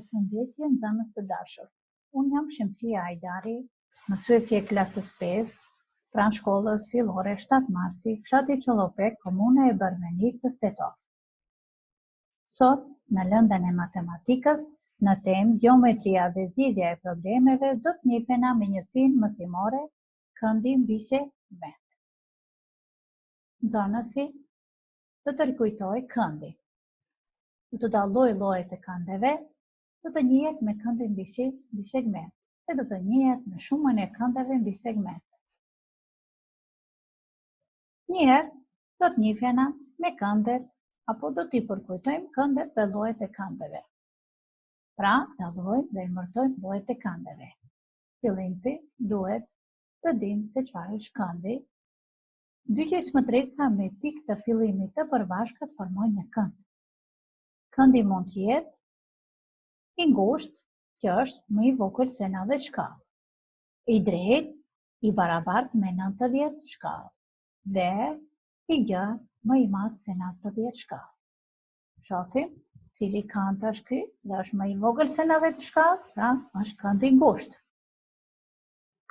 Përshëndetje nxënës së dashur. Unë jam Shemsia Ajdari, mësuesje e klasës 5, pranë shkollës fillore 7 Marsi, fshati Çollopek, komuna e Bërmenicës, Tetov. Sot, në lëndën e matematikës, në temë gjeometria dhe zgjidhja e problemeve, do të njihena me njësinë mësimore këndi mbi segment. Nxënësi do të rikujtoj këndi. Do të dalloj llojet e këndeve, do të njihet me këndin mbi segment dhe do të njihet me shumën e këndeve mbi segment. Njëherë do të njihena me këndet apo do t'i përkujtojmë këndet dhe llojet e këndeve. Pra, dallojmë dhe emërtojmë llojet e këndeve. Fillimpi duhet të dimë se çfarë është këndi. Dy gjysmëtreca me pikë të fillimit të përbashkët formojnë një kënd. Këndi mund të jetë i ngushtë, që është më i vogël se 90 shkallë, i drejtë, i barabartë me 90 shkallë, dhe i gjatë më i madh se 90 shkallë. Shohim cili kënd është ky, dhe është më i vogël se 90 shkallë, pra është kënd i ngushtë.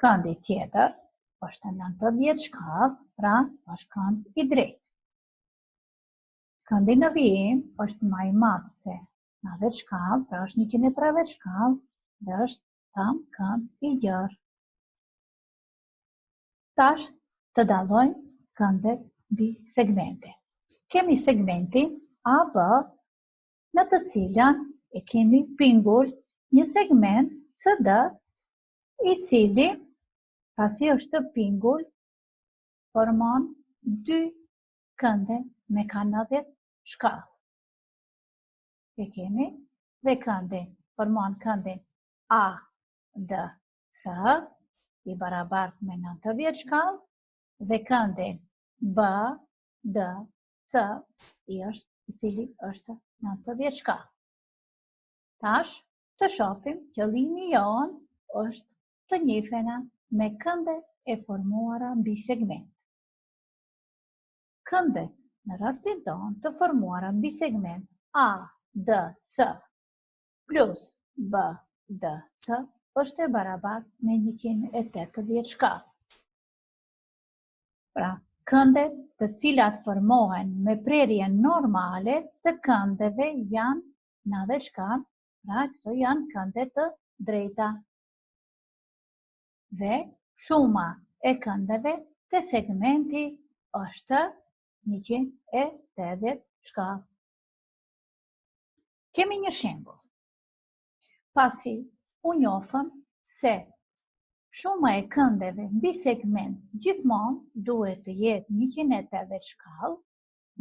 Këndi tjetër është 90 shkallë, pra është kënd i drejtë. Këndi në vijim është më i madh se 90 shkallë, pra është 130 shkallë dhe është tam kënd i gjerë. Tash të dallojmë këndet mbi segmente. Kemi segmentin AB, në të cilën e kemi pingull një segment CD, i cili pasi është pingull formon dy kënde me 90 shkallë. E kemi dhe këndin, formon këndin AC, i barabartë me 90 shkallë, dhe këndin BDC, i cili është 90 shkallë. Tash të shohim qëllimi jonë është të njihena me këndet e formuara mbi segment. Këndet në rastin tonë të formuara mbi segment ADC plus BDC është e barabartë me 180 shkallë. Pra, këndet të cilat formohen me prerjen normale të këndeve janë 90 shkallë, pra këto janë këndet të drejta. Dhe shuma e këndeve të segmenti është 180 shkallë. Kemi një shembull. Pasi u njohëm se shuma e këndeve mbi segment gjithmonë duhet të jetë 180 shkallë,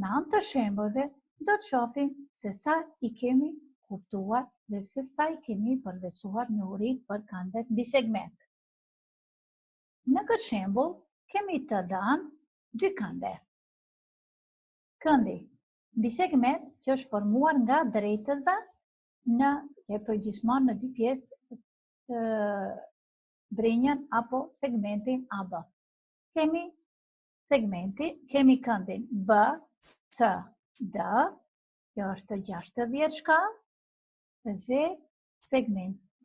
në anë të shembullve do të shohim se sa i kemi kuptuar dhe se sa i kemi përveçuar njohurinë për këndet mbi segment. Në këtë shembull kemi të dhënë dy kënde. Këndi mbi segment që është formuar nga drejtëza e përgjithësuar në dy pjesë brinjën apo segmentin AB. Kemi këndin BCD, që është 60 shkallë,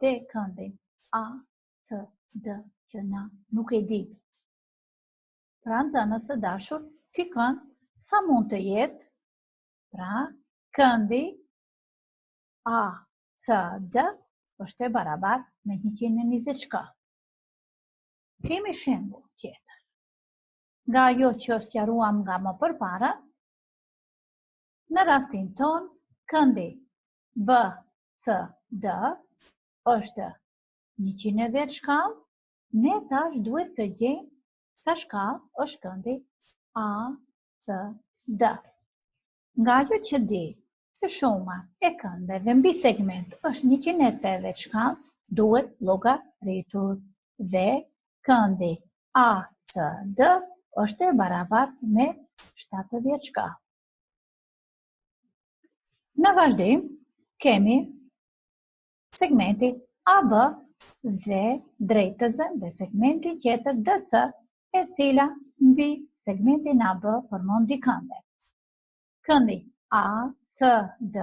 dhe këndin ACD, që na nuk e di. Pra, nxënës të dashur, ky kënd sa mund të jetë? Pra, këndi ACD është e barabartë me 120 shkallë. Kemi shembull tjetër. Nga ajo që sqaruam nga më përpara, në rastin ton, këndi BCD është 110 shkallë, ne tash duhet të gjejmë sa shkallë është këndi ACD. Nga ajo që di se shuma e këndeve mbi segment është 180 shkallë, duhet llogaritur dhe këndi ACD është e barabartë me 70 shkallë. Në vazhdim kemi segmentin AB dhe drejtëzën dhe segmentin tjetër DC, e cila mbi segmentin AB formon dy kënde. Këndi ACD,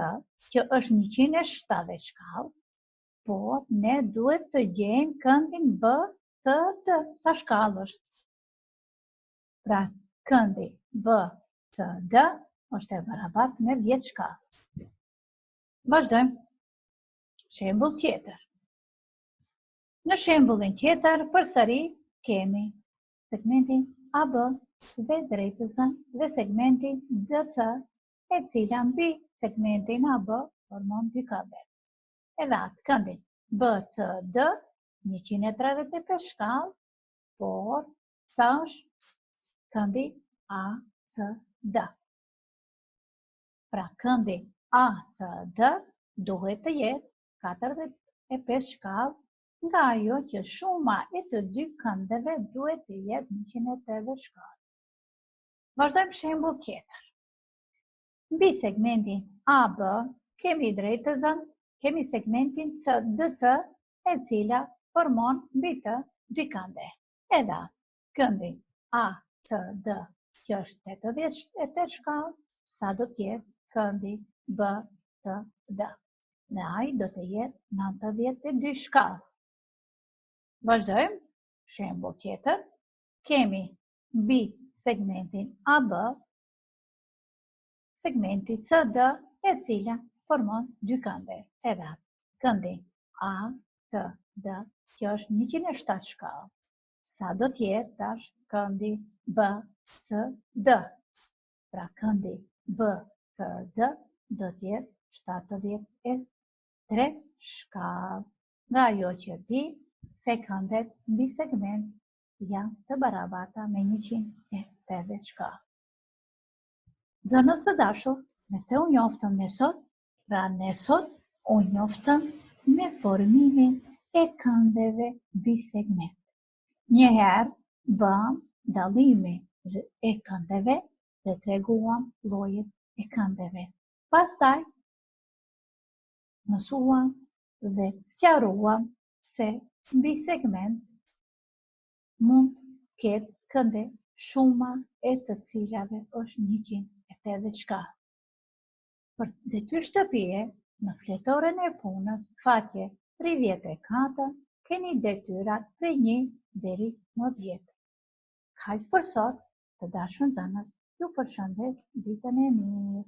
që është 170 shkallë, por ne duhet të gjejmë këndin B, T, D, sa shkallë është. Pra, këndi B, T, D është e barabartë me 10 shkallë. Vazhdojmë. Shembull tjetër. Në shembullin tjetër, përsëri kemi segmentin AB dhe drejtësën dhe segmentin DC, e cila mbi segmentin AB formon dy kënde. Edhe atë këndin BCD 135 shkallë, por sa është këndi ACD. Pra këndi ACD duhet të jetë 45 shkallë, nga ajo që shuma e të dy këndeve duhet të jetë 180 shkallë. Vazhdojmë shembull tjetër. Mbi segmentin AB kemi drejtëzën, kemi segmentin DC, e cila formon mbi të dy kënde. Edhe këndi ACD, që është 88 shkallë, sa do të jetë këndi BCD. Dhe ai do të jetë 92 shkallë. Vazhdojmë, shembull tjetër, kemi mbi segmentin AB, segmenti CD, e cila formon dy kënde. Edhe këndi ACD, që është 107 shkallë. Sa do të jetë tash këndi BCD? Pra këndi BCD do të jetë 73 shkallë. Nga ajo që di se këndet mbi segment janë të barabarta me 180 shkallë. Zënës së dashur, nëse u njoftëm ne sot, pra ne sot u njoftëm me formimin e këndeve mbi segment. Njëherë bëm dallimi e këndeve dhe treguam llojet e këndeve. Pastaj mësuam dhe sqaruam se mbi segment mund ketë kënde shuma e të cilave është 180 shkallë. Për detyrë shtëpie, në fletoren e punës, faqe 34, keni detyrat prej 1 deri në 10. Kaq për sot, të dashur zënës, ju përshëndes ditën e mirë.